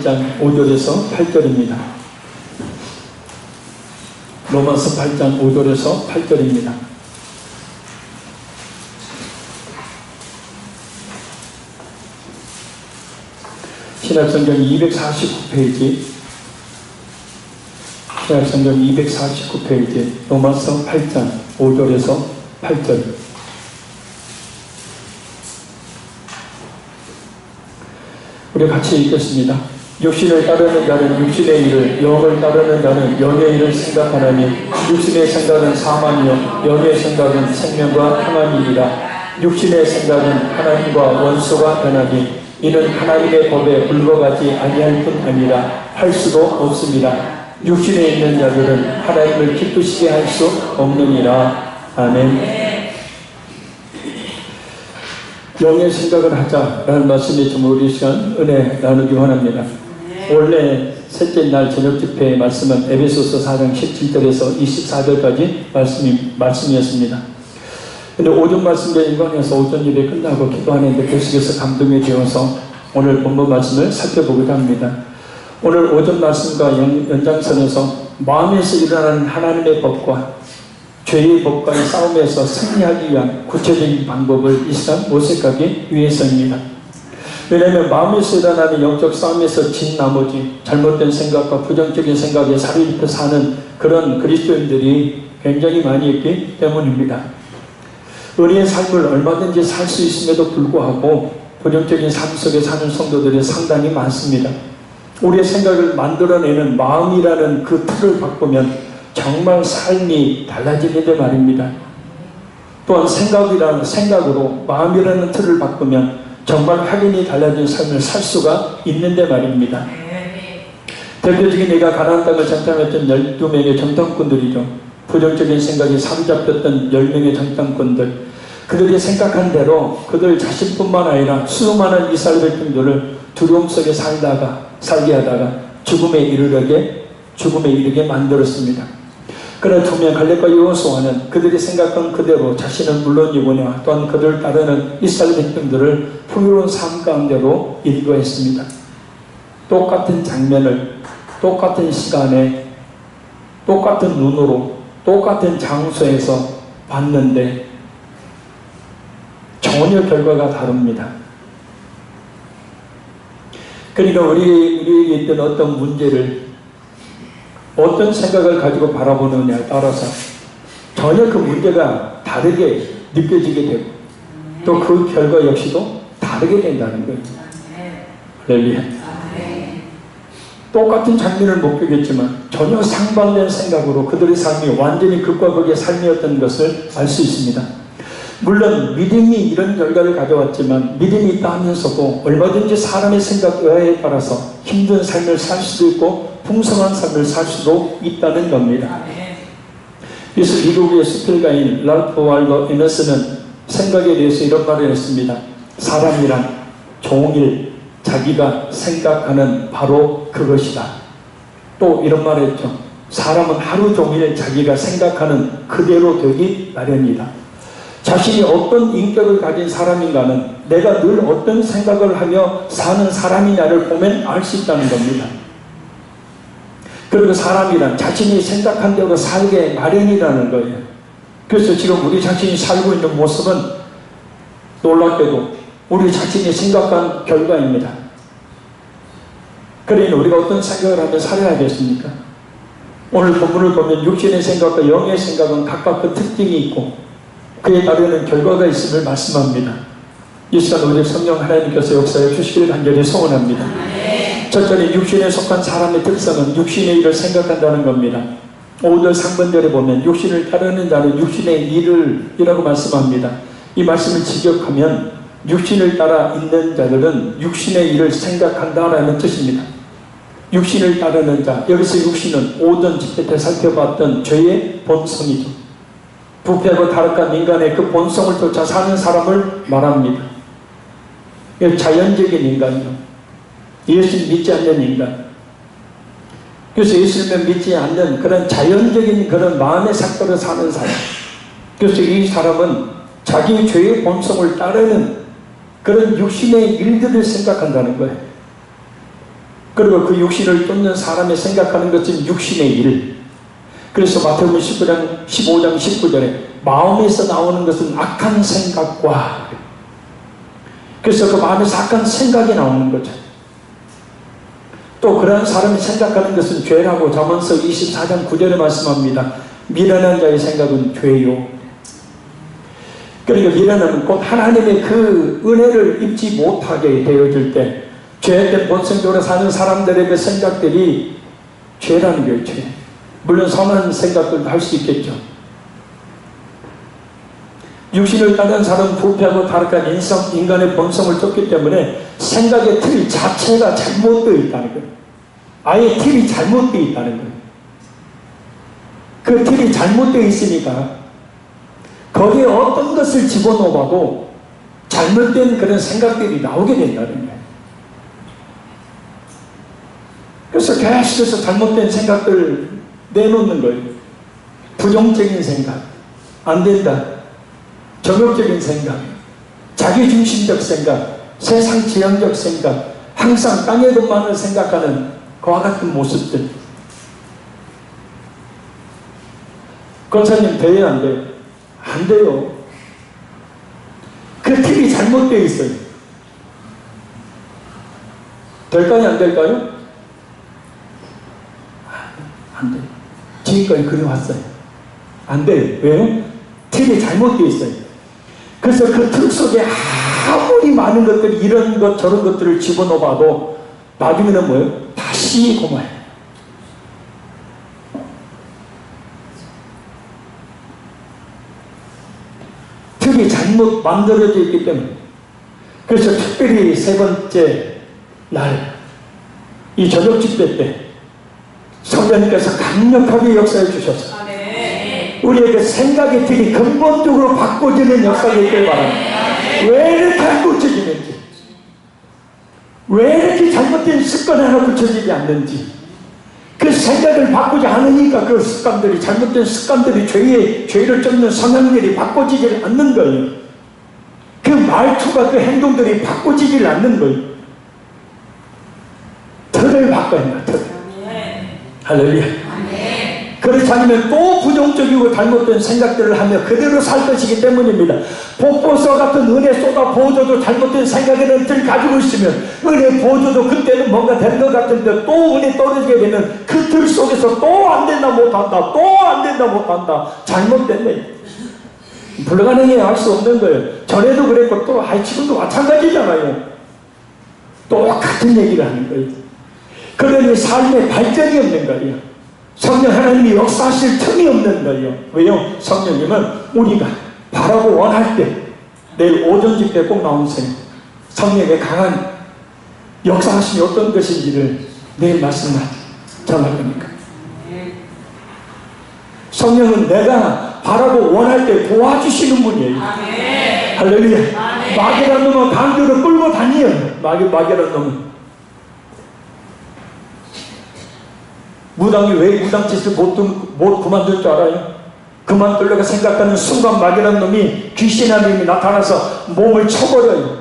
1장 5절에서 8절입니다. 로마서 8장 5절에서 8절입니다. 신약성경 249페이지, 신약성경 249페이지, 로마서 8장 5절에서 8절. 우리 같이 읽겠습니다. 육신을 따르는 자는 육신의 일을, 영을 따르는 자는 영의 일을 생각하나니 육신의 생각은 사망이요 영의 생각은 생명과 평안이니라. 육신의 생각은 하나님과 원수가 변하니 이는 하나님의 법에 불과하지 아니할 뿐 아니라 할 수도 없습니다. 육신에 있는 자들은 하나님을 기쁘시게 할 수 없느니라. 아멘. 영의 생각을 하자라는 말씀이 좀 우리 시간 은혜 나누기 원합니다. 원래 셋째 날 저녁 집회의 말씀은 에베소서 4장 17절에서 24절까지 말씀이었습니다. 근데 오전 말씀에 인관해서 오전 예배 끝나고 기도하는데 계속해서 감동이 되어서 오늘 본문 말씀을 살펴보고자 합니다. 오늘 오전 말씀과 연장선에서 마음에서 일어나는 하나님의 법과 죄의 법과의 싸움에서 승리하기 위한 구체적인 방법을 이 시간 모색하기 위해서입니다. 왜냐하면 마음에서 일어나는 영적 싸움에서 진 나머지 잘못된 생각과 부정적인 생각에 살을 입혀 사는 그런 그리스도인들이 굉장히 많이 있기 때문입니다. 의리의 삶을 얼마든지 살 수 있음에도 불구하고 부정적인 삶 속에 사는 성도들이 상당히 많습니다. 우리의 생각을 만들어내는 마음이라는 그 틀을 바꾸면 정말 삶이 달라지는데 말입니다. 또한 생각으로 마음이라는 틀을 바꾸면 정말 확연히 달라진 삶을 살 수가 있는데 말입니다. 대표적인 내가 가나안 땅을 정탐했던 12명의 정탐꾼들이죠. 부정적인 생각이 사로잡혔던 10명의 정탐꾼들, 그들이 생각한 대로 그들 자신뿐만 아니라 수많은 이스라엘 백성들을 두려움 속에 살게 하다가 죽음에 이르게 만들었습니다. 그러나 두 명 갈렙과 여호수아는 그들이 생각한 그대로 자신은 물론이거니와 또한 그들을 따르는 이스라엘 백성들을 풍요로운 삶 가운데로 인도했습니다. 똑같은 장면을 똑같은 시간에 똑같은 눈으로 똑같은 장소에서 봤는데 전혀 결과가 다릅니다. 그러니까 우리에게 있던 어떤 문제를 어떤 생각을 가지고 바라보느냐에 따라서 전혀 그 문제가 다르게 느껴지게 되고 또 그 결과 역시도 다르게 된다는 거예요. 할렐루야. 똑같은 장면을 목격했지만 전혀 상반된 생각으로 그들의 삶이 완전히 극과 극의 삶이었던 것을 알 수 있습니다. 물론 믿음이 이런 결과를 가져왔지만 믿음이 있다 하면서도 얼마든지 사람의 생각 의하에 따라서 힘든 삶을 살 수도 있고 풍성한 삶을 살 수도 있다는 겁니다. 그래서 미국의 스필가인 랄프 월더 에너스는 생각에 대해서 이런 말을 했습니다. 사람이란 종일 자기가 생각하는 바로 그것이다. 또 이런 말을 했죠. 사람은 하루 종일 자기가 생각하는 그대로 되기 마련이다. 자신이 어떤 인격을 가진 사람인가는 내가 늘 어떤 생각을 하며 사는 사람이냐를 보면 알 수 있다는 겁니다. 그리고 사람이란 자신이 생각한 대로 살게 마련이라는 거예요. 그래서 지금 우리 자신이 살고 있는 모습은 놀랍게도 우리 자신이 생각한 결과입니다. 그러니 우리가 어떤 생각을 하며 살아야겠습니까? 오늘 본문을 보면 육신의 생각과 영의 생각은 각각 그 특징이 있고 그에 따르는 결과가 있음을 말씀합니다. 이 시간 오직 성령 하나님께서 역사해 주시기를 간절히 소원합니다. 첫째는 육신에 속한 사람의 특성은 육신의 일을 생각한다는 겁니다. 5절 상반절에 보면 육신을 따르는 자는 육신의 일을 이라고 말씀합니다. 이 말씀을 직역하면 육신을 따라 있는 자들은 육신의 일을 생각한다라는 뜻입니다. 육신을 따르는 자, 여기서 육신은 오전 집회 때 살펴봤던 죄의 본성이죠. 부패하고 타락한 인간의 그 본성을 쫓아 사는 사람을 말합니다. 자연적인 인간이요. 예수를 믿지 않는 인간. 그래서 예수를 믿지 않는 그런 자연적인 그런 마음의 삭도로 사는 사람. 그래서 이 사람은 자기 죄의 본성을 따르는 그런 육신의 일들을 생각한다는 거예요. 그리고 그 육신을 쫓는 사람이 생각하는 것은 육신의 일. 그래서 마태복음 15장 19절에 마음에서 나오는 것은 악한 생각과, 그래서 그 마음에서 악한 생각이 나오는 거죠. 또 그러한 사람이 생각하는 것은 죄라고 잠언서 24장 9절에 말씀합니다. 미련한 자의 생각은 죄요. 그러니까 미련함은 곧 하나님의 그 은혜를 입지 못하게 되어질 때 죄된 본성적으로 사는 사람들의 그 생각들이 죄라는 거예요. 죄. 물론 선한 생각들도 할 수 있겠죠. 육신을 따른 사람은 부패하고 타락한 인간의 본성을 쫓기 때문에 생각의 틀 자체가 잘못되어 있다는 거예요. 아예 틀이 잘못되어 있다는 거예요. 그 틀이 잘못되어 있으니까 거기에 어떤 것을 집어넣어봐도 잘못된 그런 생각들이 나오게 된다는 거예요. 그래서 계속해서 잘못된 생각들을 내놓는 거예요. 부정적인 생각, 안 된다. 정욕적인 생각, 자기중심적 생각, 세상 지향적 생각, 항상 땅의 것만을 생각하는 그와 같은 모습들. 권사님 돼요, 안 돼요? 안 돼요. 그 틀이 잘못되어 있어요. 될까요, 안 될까요? 안 돼요. 지금까지 그래왔어요. 안 돼요. 왜요? 틀이 잘못되어 있어요. 그래서 그 틀 속에 아무리 많은 것들이 이런 것 저런 것들을 집어넣어봐도 나중에는 뭐예요? 다시 고마워요. 틀이 잘못 만들어져 있기 때문에. 그래서 특별히 세 번째 날 이 저녁 집회 때 성령님께서 강력하게 역사해 주셔서 우리에게 생각의 틀이 근본적으로 바꿔지는 역사가 있길 바랍니다. 왜 이렇게 안 고쳐지는지, 왜 이렇게 잘못된 습관 하나 고쳐지지 않는지, 그 생각을 바꾸지 않으니까 그 습관들이, 잘못된 습관들이 죄를 쫓는 성향들이 바꿔지지 않는 거예요. 그 말투가, 그 행동들이 바꿔지지 않는 거예요. 틀을 바꿔야 한다, 틀. 할렐루야. 그렇지 않으면 또 부정적이고 잘못된 생각들을 하며 그대로 살 것이기 때문입니다. 폭포수와 같은 은혜 쏟아 부어줘도 잘못된 생각을 늘 가지고 있으면 은혜 부어줘도 그때는 뭔가 되는 것 같은데 또 은혜 떨어지게 되면 그 틀 속에서 또 안 된다 못한다, 또 안 된다 못한다, 잘못됐네. 불가능해 할 수 없는 거예요. 전에도 그랬고 또 지금도 마찬가지잖아요. 똑같은 얘기를 하는 거예요. 그러니 삶의 발전이 없는 거예요. 성령 하나님이 역사하실 틈이 없는 거예요. 왜요? 성령님은 우리가 바라고 원할 때, 내일 오전 집회 꼭 나오세요. 성령의 강한 역사하심이 어떤 것인지를 내일 말씀만 전할 거니까. 성령은 내가 바라고 원할 때 도와주시는 분이에요. 할렐루야. 마귀라는 놈은 강제로 끌고 다니요. 마귀라는 놈은. 무당이 왜 무당짓을 못 그만둘 줄 알아요? 그만두려고 생각하는 순간 마귀라는 놈이, 귀신의 놈이 나타나서 몸을 쳐버려요.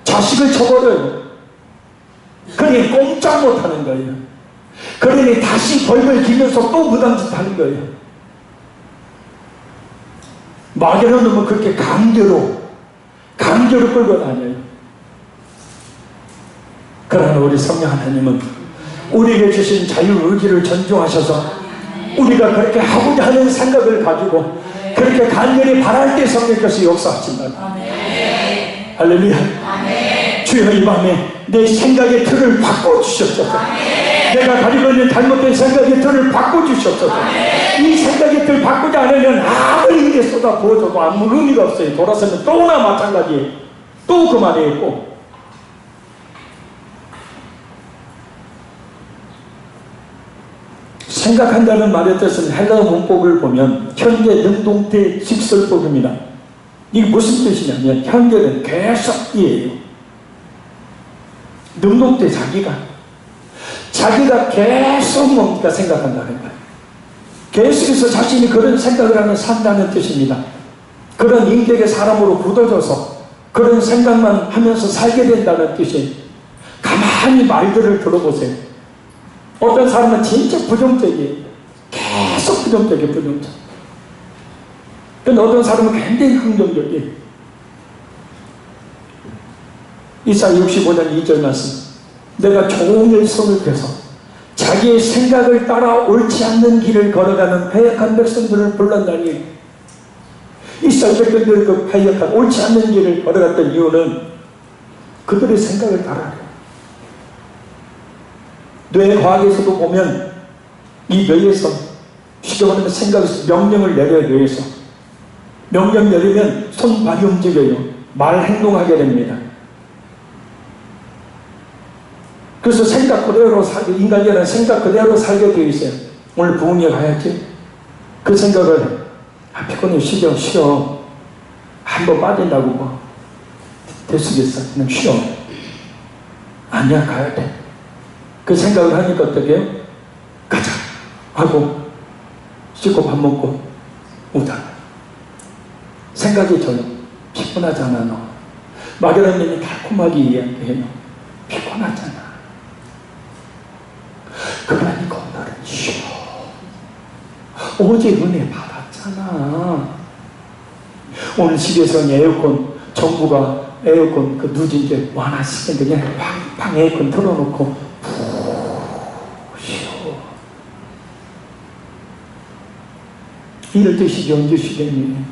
자식을 쳐버려요. 그러니 꼼짝 못하는 거예요. 그러니 다시 벌벌 기면서 또 무당짓 하는 거예요. 마귀라는 놈은 그렇게 강제로 끌고 다녀요. 그러나 우리 성령 하나님은 우리에게 주신 자유의지를 존중하셔서 우리가 그렇게 하고자 하는 생각을 가지고 그렇게 간절히 바랄 때 성령께서 역사하신다. 할렐루야. 주여, 이 밤에 내 생각의 틀을 바꿔주셨소서. 내가 가지고 있는 잘못된 생각의 틀을 바꿔주셨소서. 이 생각의 틀을 바꾸지 않으면 아무리 일에 쏟아 부어줘도 아무 의미가 없어요. 돌아서면 또나 마찬가지예요. 또 그 말에 있고. 생각한다는 말의 뜻은 헬라어 문법을 보면 현재 능동태 직설법입니다. 이게 무슨 뜻이냐면 현재는 계속이에요. 능동태 자기가 계속 뭡니까? 생각한다는 거예요. 계속해서 자신이 그런 생각을 하며 산다는 뜻입니다. 그런 인격의 사람으로 굳어져서 그런 생각만 하면서 살게 된다는 뜻이에요. 가만히 가만히 말들을 들어보세요. 어떤 사람은 진짜 부정적이에요. 계속 부정적이에요. 부정적. 근데 어떤 사람은 굉장히 긍정적이에요. 이사야 65장 2절 말씀. 내가 종일 손을 펴서 자기의 생각을 따라 옳지 않는 길을 걸어가는 패역한 백성들을 불렀나니, 이스라엘 백성들이 그 패역한 옳지 않는 길을 걸어갔던 이유는 그들의 생각을 따라요. 뇌과학에서도 보면 이 뇌에서 쉽게 말하면 생각에서 명령을 내려야 뇌에서 명령 내리면 손, 발이 움직여요. 말, 행동하게 됩니다. 그래서 생각 그대로 살게, 인간이라는 생각 그대로 살게 되어 있어요. 오늘 부흥회 가야지. 그 생각을 피곤해, 쉬어. 한번 빠진다고 뭐 됐으겠어. 그냥 쉬어. 아니야, 가야 돼. 그 생각을 하니까 어떻게 해요? 가자 하고 씻고 밥 먹고 오다. 생각이 져요. 피곤하잖아 너. 마귀라님이 달콤하게 이야기해요. 피곤하잖아. 그러니까 오늘은 쉬어. 어제 은혜 받았잖아. 오늘 집에서 에어컨, 정부가 에어컨 그 누진제 완화시키는데 그냥 방 에어컨 틀어놓고 푹 쉬어. 이럴 때 쉬지 언제 쉬겠니?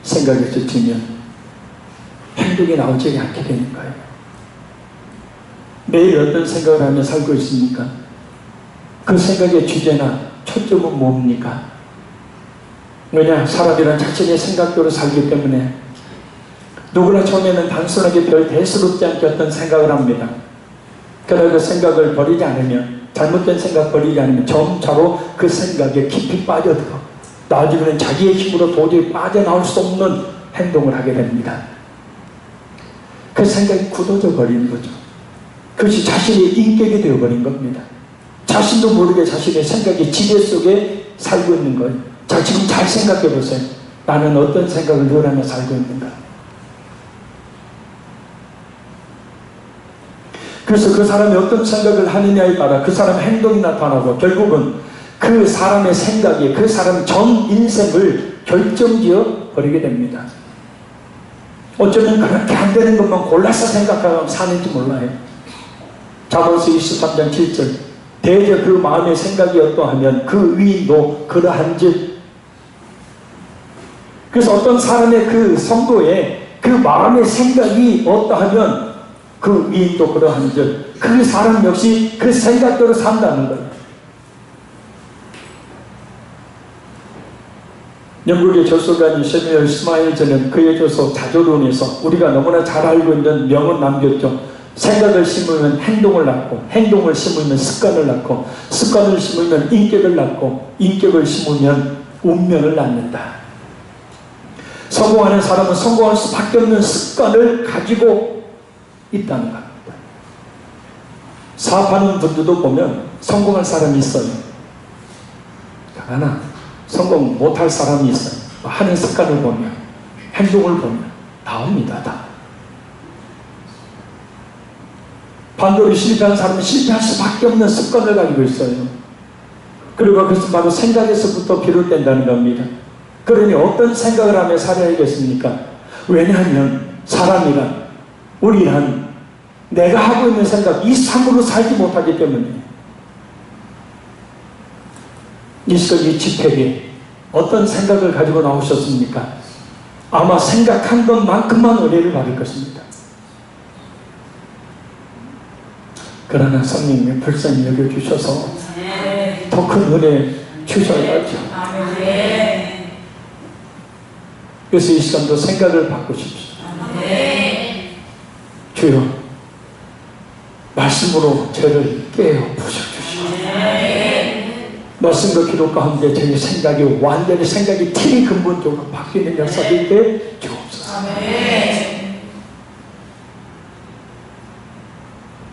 생각에 지치면 행동이 나오지 않게 되는 거예요. 매일 어떤 생각을 하며 살고 있습니까? 그 생각의 주제나 초점은 뭡니까? 왜냐? 사람이란 자신의 생각대로 살기 때문에 누구나 처음에는 단순하게 별 대수롭지 않게 어떤 생각을 합니다. 그러나 그 생각을 버리지 않으면, 잘못된 생각 버리지 않으면 점차로 그 생각에 깊이 빠져들어 나중에는 자기의 힘으로 도저히 빠져나올 수 없는 행동을 하게 됩니다. 그 생각이 굳어져 버리는 거죠. 그것이 자신의 인격이 되어버린 겁니다. 자신도 모르게 자신의 생각의 지배 속에 살고 있는 거예요. 자, 지금 잘 생각해 보세요. 나는 어떤 생각을 늘 하며 살고 있는가? 그래서 그 사람이 어떤 생각을 하느냐에 따라 그 사람의 행동이 나타나고 결국은 그 사람의 생각이 그 사람 전 인생을 결정지어 버리게 됩니다. 어쩌면 그렇게 안 되는 것만 골라서 생각하면 사는지 몰라요. 잠언서 23장 7절. 대저 그 마음의 생각이 어떠하면 그 위인도 그러한즉. 그래서 어떤 사람의 그 성도의 그 마음의 생각이 어떠하면 그 위인도 그러한즉 그 사람 역시 그 생각대로 산다는 거예요. 영국의 저술가인 세뮤얼 스마일즈는 그의 저서 자조론에서 우리가 너무나 잘 알고 있는 명언 남겼죠. 생각을 심으면 행동을 낳고, 행동을 심으면 습관을 낳고, 습관을 심으면 인격을 낳고, 인격을 심으면 운명을 낳는다. 성공하는 사람은 성공할 수밖에 없는 습관을 가지고 있다는 겁니다. 사업하는 분들도 보면 성공할 사람이 있어요. 하나 성공 못할 사람이 있어요. 하는 습관을 보면, 행동을 보면 나옵니다. 다. 반대로 실패한 사람은 실패할 수밖에 없는 습관을 가지고 있어요. 그리고 그것은 바로 생각에서부터 비롯된다는 겁니다. 그러니 어떤 생각을 하며 살아야겠습니까? 왜냐하면 사람이란, 우리란 내가 하고 있는 생각, 이 삶으로 살지 못하기 때문에. 이 시간 이 집회에 어떤 생각을 가지고 나오셨습니까? 아마 생각한 것만큼만 은혜를 받을 것입니다. 그러나 성령님이 불쌍히 여겨주셔서 더 큰 은혜 주셔야죠. 그래서 이 시간도 생각을 바꾸십시오. 주여, 말씀으로 저를 깨어 부셔주시오. 말씀과 기도 가운데 저희 생각이 완전히 생각이 틀이 근본적으로 바뀌는 역사될 때 주옵소서.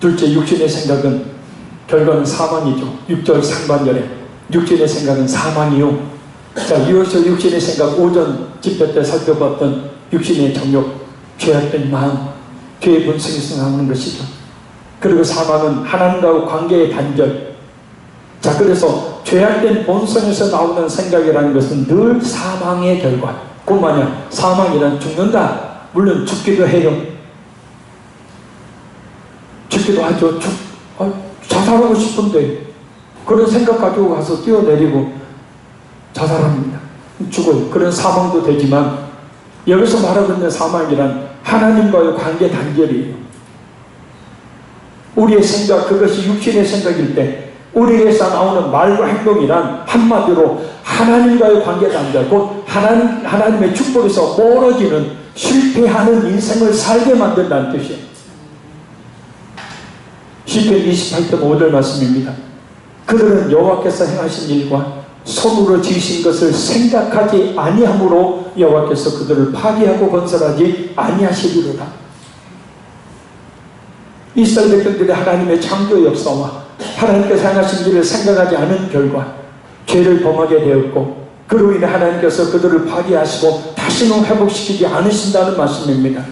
둘째, 육신의 생각은 결과는 사망이죠. 6절 상반절에 육신의 생각은 사망이요. 자, 이어서 육신의 생각, 오전 집회 때 살펴봤던 육신의 정욕, 죄악된 마음, 죄의 본성에서 나오는 것이죠. 그리고 사망은 하나님과의 관계의 단절. 자, 그래서 죄악된 본성에서 나오는 생각이라는 것은 늘 사망의 결과. 그 뭐냐? 사망이란 죽는다. 물론 죽기도 해요. 죽기도 하죠. 자살하고 싶은데 그런 생각 가지고 가서 뛰어내리고 자살합니다. 죽어요. 그런 사망도 되지만 여기서 말하고 있는 사망이란 하나님과의 관계 단절이에요. 우리의 생각, 그것이 육신의 생각일 때 우리에게서 나오는 말과 행동이란 한마디로 하나님과의 관계 단절, 곧 하나님의 축복에서 멀어지는 실패하는 인생을 살게 만든다는 뜻이에요. 시편 28편 5절 말씀입니다. 그들은 여호와께서 행하신 일과 손으로 지으신 것을 생각하지 아니함으로 여호와께서 그들을 파괴하고 건설하지 아니하시리로다. 이스라엘 백성들이 하나님의 창조 역사와 하나님께서 행하신 일을 생각하지 않은 결과 죄를 범하게 되었고, 그로 인해 하나님께서 그들을 파괴하시고 다시는 회복시키지 않으신다는 말씀입니다.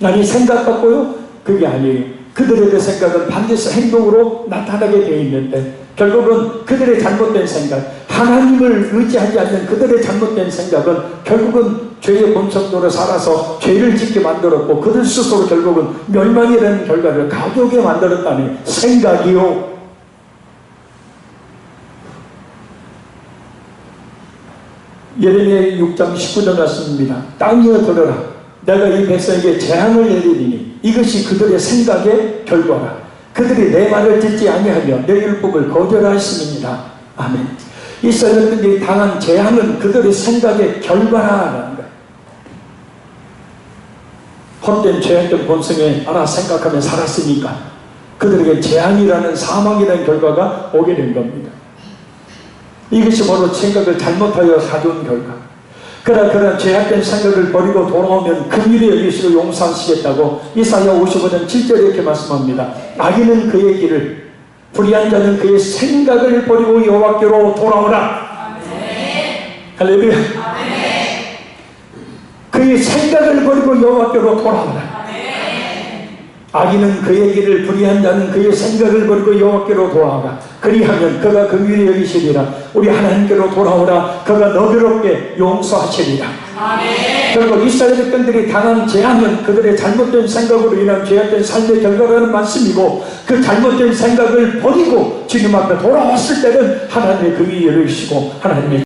아니, 생각 같고요? 그게 아니에요. 그들의 그 생각은 반드시 행동으로 나타나게 되어 있는데, 결국은 그들의 잘못된 생각, 하나님을 의지하지 않는 그들의 잘못된 생각은 결국은 죄의 본성대로 살아서 죄를 짓게 만들었고, 그들 스스로 결국은 멸망이라는 결과를 가져오게 만들었다는 생각이요. 예레미야 6장 19절 말씀입니다. 땅이여 들으라. 내가 이 백성에게 재앙을 내리리니 이것이 그들의 생각의 결과라. 그들이 내 말을 듣지 아니하며 내 율법을 거절하였음이니라. 아멘. 이스라엘들이 당한 재앙은 그들의 생각의 결과라는 거예요. 헛된 죄악된 본성에 알아 생각하며 살았으니까 그들에게 재앙이라는 사망이라는 결과가 오게 된 겁니다. 이것이 바로 생각을 잘못하여 가져온 결과. 그러나 죄악된 생각을 버리고 돌아오면 긍휼히 여기시고 용서하시겠다고 이사야 55장 7절에 이렇게 말씀합니다. 악인은 그의 길을, 불의한 자는 그의 생각을 버리고 여호와께로 돌아오라. 할렐루야. 그의 생각을 버리고 여호와께로 돌아오라. 악인은 그의 길을, 불의한 자는 그의 생각을 버리고 여호와께로 돌아오라. 그리하면 그가 긍휼히 여기시리라. 우리 하나님께로 돌아오라. 그가 너그럽게 용서하시리라. 결국 이스라엘 백성들이 당한 재앙은 그들의 잘못된 생각으로 인한 죄악된 삶의 결과라는 말씀이고, 그 잘못된 생각을 버리고 주님 앞에 돌아왔을 때는 하나님의 긍휼히 여기시고 하나님의